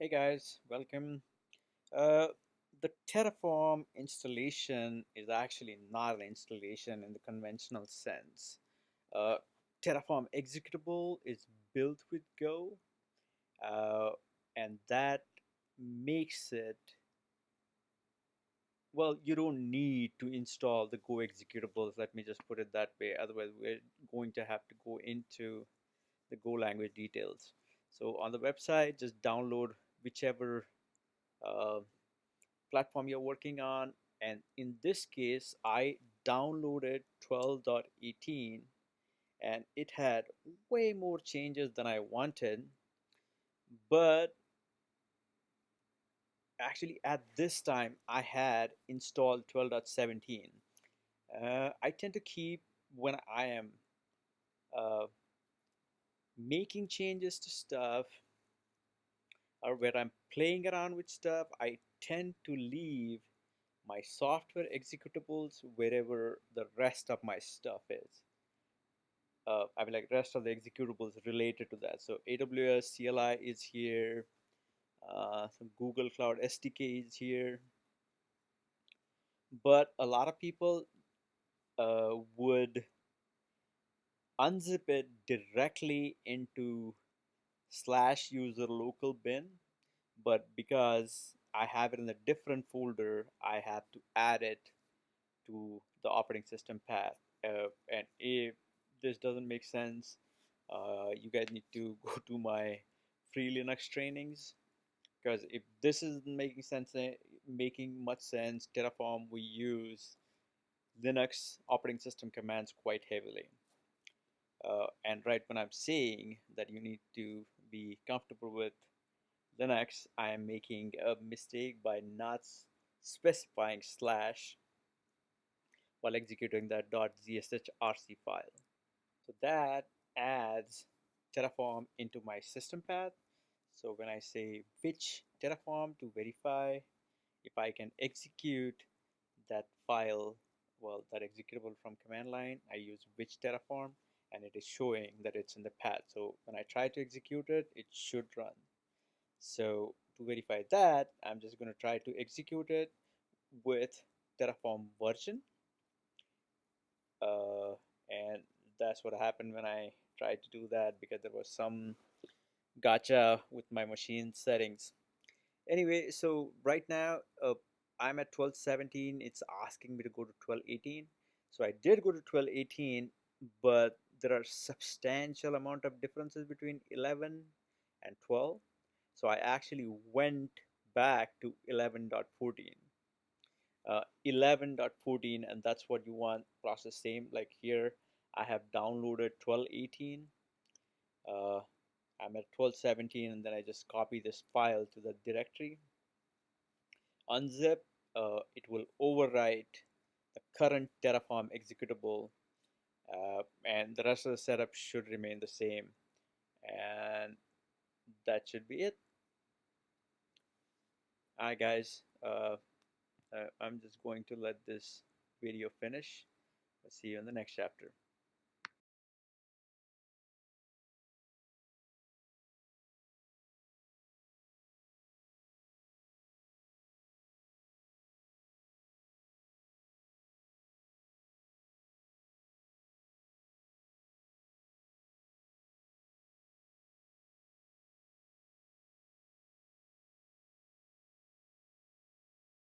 Hey guys, welcome. Uh, the Terraform installation is actually not an installation in the conventional sense. Uh, Terraform executable is built with Go, uh, and that makes it, well, you don't need to install the Go executables. Let me just put it that way. Otherwise, we're going to have to go into the Go language details. So on the website, just download whichever uh, platform you're working on. And in this case, I downloaded 12.18 and it had way more changes than I wanted. But actually, at this time, I had installed 12.17. I tend to keep when I am uh, making changes to stuff or where I'm playing around with stuff, I tend to leave my software executables wherever the rest of my stuff is. I mean, like rest of the executables related to that. So AWS CLI is here. Some Google Cloud SDK is here. But a lot of people would unzip it directly into slash user local bin. But because I have it in a different folder, I have to add it to the operating system path. And if this doesn't make sense, you guys need to go to my free Linux trainings, because if this isn't making much sense, Terraform, we use Linux operating system commands quite heavily. And right when I'm saying that you need to be comfortable with Linux, I am making a mistake by not specifying slash while executing that .zshrc file. So that adds Terraform into my system path. So when I say which Terraform to verify if I can execute that file, well, that executable from command line, I use which Terraform, and it is showing that it's in the path. So when I try to execute it, it should run. So to verify that, I'm just going to try to execute it with Terraform version. And that's what happened when I tried to do that, because there was some gotcha with my machine settings. Anyway, so right now I'm at 12.17. It's asking me to go to 12.18. So I did go to 12.18, but there are substantial amount of differences between 11 and 12. So I actually went back to 11.14. 11.14, and that's what you want. Process same like here. I have downloaded 12.18. uh, I'm at 12.17, and then I just copy this file to the directory, unzip. It will overwrite the current Terraform executable, and the rest of the setup should remain the same, and that should be it. Alright guys, I'm just going to let this video finish. I'll see you in the next chapter.